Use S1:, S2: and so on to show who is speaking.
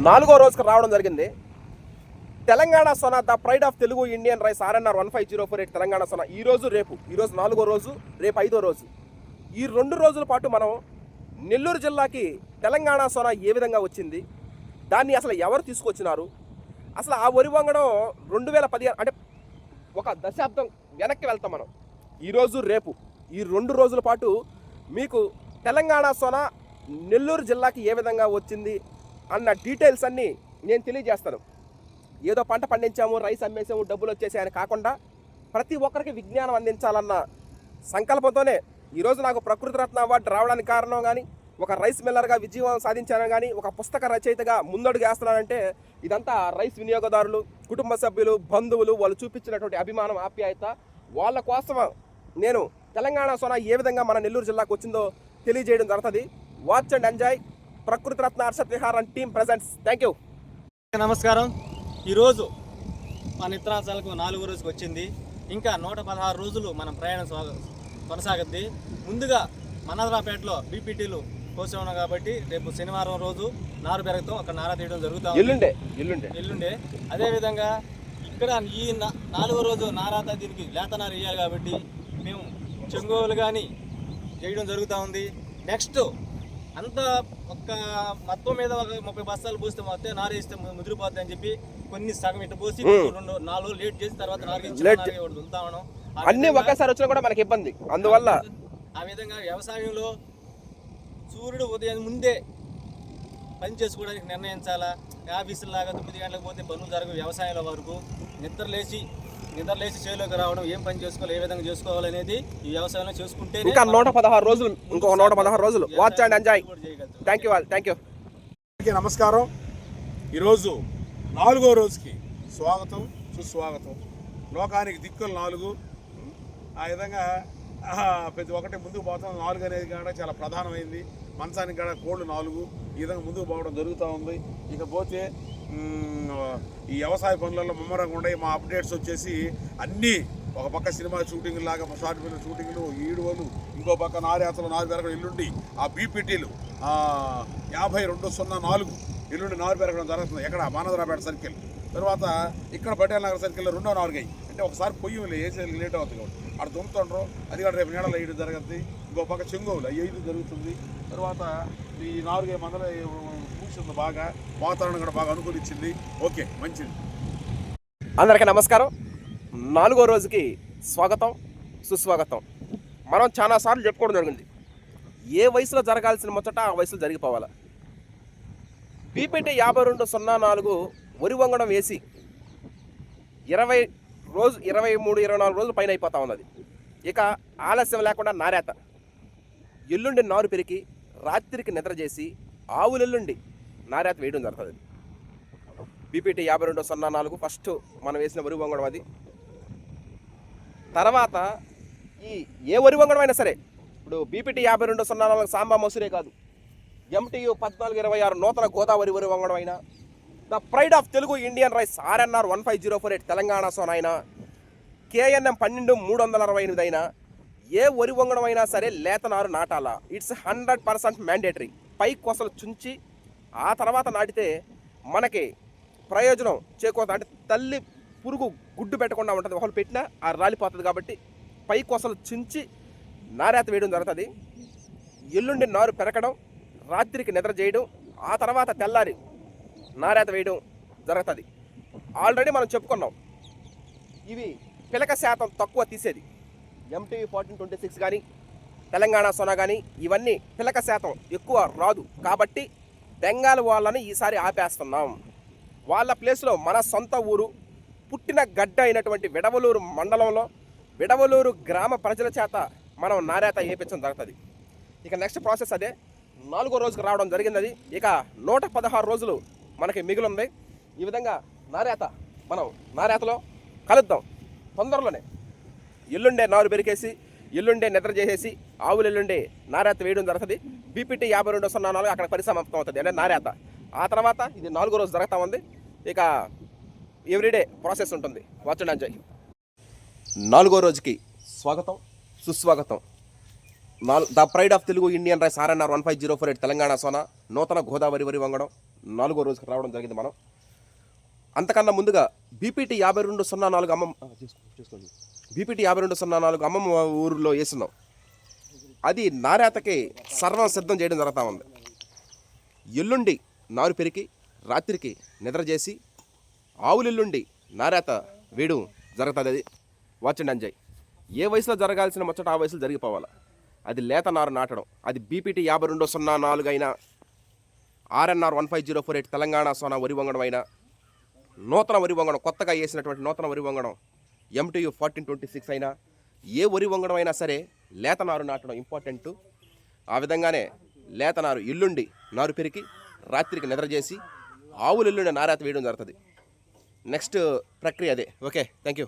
S1: నాలుగో రోజుకి రావడం జరిగింది. Telangana Sona the pride of Telugu Indian rice RNR 15048 Telangana Sona ఈరోజు రేపు. ఈరోజు నాలుగో రోజు, రేపు ఐదో రోజు. ఈ 2 రోజుల పాటు మనం నెల్లూరు జిల్లాకి తెలంగాణ సోనా ఏ విధంగా వచ్చింది, దాన్ని అసలు ఎవరు తీసుకొచ్చినారు, అసలు ఆ వరి వంగడం 2015 అంటే ఒక దశాబ్దం వెనక్కి వెళ్తాం మనం. ఈరోజు రేపు ఈ 2 రోజుల పాటు మీకు తెలంగాణ సోనా నెల్లూరు జిల్లాకి ఏ విధంగా వచ్చింది అన్న డీటెయిల్స్ అన్నీ నేను తెలియజేస్తాను. ఏదో పంట పండించాము, రైస్ అమ్మేసాము, డబ్బులు వచ్చేసాయని కాకుండా ప్రతి ఒక్కరికి విజ్ఞానం అందించాలన్న సంకల్పంతోనే ఈరోజు నాకు ప్రకృతి రత్న అవార్డు రావడానికి కారణం కానీ, ఒక రైస్ మిల్లర్గా విజయం సాధించాను కానీ, ఒక పుస్తక రచయితగా ముందడుగు వేస్తున్నానంటే ఇదంతా రైస్ వినియోగదారులు, కుటుంబ సభ్యులు, బంధువులు వాళ్ళు చూపించినటువంటి అభిమానం, ఆప్యాయత. వాళ్ళ కోసం నేను తెలంగాణ సోనా ఏ విధంగా మన నెల్లూరు జిల్లాకు వచ్చిందో తెలియజేయడం జరుగుతుంది. Watch and enjoy. Prakriti Ratna Harshat Vihar and team presents. Thank you.
S2: నమస్కారం. ఈరోజు మన ఇత్తనాలకు 4వ రోజుకి వచ్చింది. ఇంకా 116 రోజులు మనం ప్రయాణం కొనసాగుద్ది. ముందుగా మనదరాపేటలో బీపీటీలు కోసి ఉన్నాం కాబట్టి రేపు శనివారం రోజు నారు పెరగతాం, అక్కడ నారా తీయడం జరుగుతుంది. ఎల్లుండే అదేవిధంగా ఇక్కడ ఈ 4వ రోజు నారాత దీనికి లేత నారు వేయాలి కాబట్టి మేము చెంగోలు కానీ చేయడం జరుగుతూ ఉంది. నెక్స్ట్ అంతా మొత్తం మీద ఒక 30 బస్తాలు పోస్తే మొత్తం నారు వేస్తే ముదిరిపోద్ది అని చెప్పి కొన్ని సగం ఇట్టు పోసి 4 రోజులు లేట్ చేసి తర్వాత దుంతా ఉన్నాం.
S1: అన్ని ఒకేసారి వచ్చినా కూడా మనకి ఇబ్బంది. అందువల్ల
S2: ఆ విధంగా వ్యవసాయంలో సూర్యుడు ఉదయం ముందే పని చేసుకోవడానికి నిర్ణయించాలా. ఆఫీసులాగా 9 గంటలకు పోతే పనులు జరగవు. వ్యవసాయంలో వరకు నిద్రలేసి చేలోకి రావడం, ఏం పని చేసుకోవాలి, ఏ విధంగా చేసుకోవాలనేది ఈ వ్యవసాయంలో చేసుకుంటే
S1: ఇంకా 116 రోజులు, ఇంకొక 116 రోజులు. Watch and enjoy. Thank you. Thank you.
S3: నమస్కారం. ఈరోజు 4వ రోజుకి స్వాగతం, సుస్వాగతం. లోకానికి దిక్కులు 4. ఆ విధంగా ప్రతి ఒక్కటి ముందుకు పోతాం. 4 అనేది కూడా చాలా ప్రధానమైంది. మంచానికి కూడా కోళ్ళు 4. ఈ విధంగా ముందుకు పోవడం జరుగుతూ ఉంది. ఇకపోతే ఈ వ్యవసాయ పనులలో ముమ్మరంగా ఉండే మా అప్డేట్స్ వచ్చేసి అన్నీ ఒక పక్క సినిమా షూటింగ్ లాగా, షార్ట్ ఫిల్మ్ షూటింగ్లు, ఈడువలు, ఇంకో పక్క నారేతలు, నారు పెరగడం, ఎల్లుండి ఆ బీపీటీలు 5204 ఎల్లుండి నారు పెరగడం జరుగుతుంది. ఎక్కడ మానదరాపేట సర్కిల్. తర్వాత ఇక్కడ పటేల్ నగర్ సర్కిల్లో 2వ నారుగై. అంటే ఒకసారి పొయ్యి వేసేది లేట్ అవుతుంది కాబట్టి అక్కడ దుమ్ముతుండ్రు. అది కూడా రేపు నీడలో వేయడం జరుగుతుంది. ఇంకో పక్క చెంగోవులు వేయడం జరుగుతుంది. తర్వాత ఈ నారుగై మందల కూర్చుంది, బాగా వాతావరణం కూడా బాగా అనుకూలించింది. ఓకే, మంచిది.
S1: అందరికీ నమస్కారం. 4వ రోజుకి స్వాగతం, సుస్వాగతం. మనం చాలాసార్లు చెప్పుకోవడం జరిగింది, ఏ వయసులో జరగాల్సిన ముచ్చట ఆ వయసులో జరిగిపోవాలి. బీపీటీ 5204 వరి వంగడం వేసి 23, 24 రోజులు పైన అయిపోతా ఉన్నది. ఇక ఆలస్యం లేకుండా నారేత. ఎల్లుండి నారు పెరికి రాత్రికి నిద్ర చేసి ఆవులెల్లుండి నారేత వేయడం జరుగుతుంది. బీపీటీ 5204 ఫస్ట్ మనం వేసిన వరి వంగడం అది. తర్వాత ఏ వరి వంగడం అయినా సరే, ఇప్పుడు బీపీటీ 5204 సాంబా మసూరే కాదు, MTU 1426 నూతన గోదావరి వరి వంగడం అయినా, the pride of Telugu Indian rice RNR 15048 Telangana Sona అయినా, KNM 12368 అయినా, ఏ వరి వంగడం అయినా సరే లేత నారు నాటాలా. It's 100% mandatory. పై కొసలు చుంచి ఆ తర్వాత నాటితే మనకి ప్రయోజనం చేకూరుతుంది. అంటే తల్లి పురుగు గుడ్డు పెట్టకుండా ఉంటుంది, ఒకళ్ళు పెట్టినా ఆ రాలిపోతుంది. కాబట్టి పై కొసలు చుంచి నారేత వేయడం జరుగుతుంది. ఎల్లుండి నారు పెరగడం, రాత్రికి నిద్ర చేయడం, ఆ తర్వాత తెల్లారి నారేత వేయడం జరుగుతుంది. ఆల్రెడీ మనం చెప్పుకున్నాం, ఇవి పిలక శాతం తక్కువ తీసేది. MTU 1426 కానీ, తెలంగాణ సోనా కానీ ఇవన్నీ పిలక శాతం ఎక్కువ రాదు. కాబట్టి బెంగాల్ వాళ్ళని ఈసారి ఆపేస్తున్నాం. వాళ్ళ ప్లేస్లో మన సొంత ఊరు, పుట్టిన గడ్డ అయినటువంటి విడవలూరు మండలంలో విడవలూరు గ్రామ ప్రజల చేత మనం నారేత వేయించడం జరుగుతుంది. ఇక నెక్స్ట్ ప్రాసెస్ అదే. 4వ రోజుకు రావడం జరిగింది అది. ఇక 116 రోజులు మనకి మిగిలింది. ఈ విధంగా మనం నారేతలో కలుద్దాం తొందరలోనే. ఎల్లుండే నారు పెరికేసి ఎల్లుండే నిద్ర చేసేసి ఆవులు ఎల్లుండే నారేత వేయడం జరుగుతుంది. బీపీటీ 5204 అక్కడ పరిసమాప్తం అవుతుంది, అంటే నారేత. ఆ తర్వాత ఇది 4వ రోజు జరుగుతూ ఉంది. ఇక ఎవ్రీడే ప్రాసెస్ ఉంటుంది. Watch and enjoy. 4వ రోజుకి స్వాగతం, సుస్వాగతం. The pride of Telugu Indian rice RNR 15048 Telangana Sona నూతన గోదావరి వరి వంగడం 4వ రోజుకి రావడం జరిగింది మనం. అంతకన్నా ముందుగా బీపీటీ 5204 అమ్మమ్మ చేసుకోండి. బీపీటీ 5204 అమ్మమ్మ ఊరిలో వేస్తున్నాం. అది నారేతకి సర్వం సిద్ధం చేయడం జరుగుతూ ఉంది. ఎల్లుండి నారు పెరికి రాత్రికి నిద్ర చేసి ఆవులెల్లుండి నారేత వేయడం జరుగుతుంది. అది వాచ్ అండ్ ఎంజాయ్. ఏ వయసులో జరగాల్సిన ముచ్చట ఆ వయసులో జరిగిపోవాలి. అది లేత నారు నాటడం. అది బీపీటీ 5204 అయినా, ఆర్ఎన్ఆర్ 1504 తెలంగాణ సోనా వరి వంగడం అయినా, నూతన వరి వంగడం కొత్తగా వేసినటువంటి నూతన వరి వంగడం MTU 1426 అయినా, ఏ వరి వంగడం అయినా సరే లేత నారు నాటడం ఇంపార్టెంట్. ఆ విధంగానే లేత నారు ఎల్లుండి నారు పెరికి రాత్రికి నిద్ర చేసి ఆవులు ఎల్లుండి నారేత వేయడం జరుగుతుంది. నెక్స్ట్ ప్రక్రియ అదే. Okay, thank you.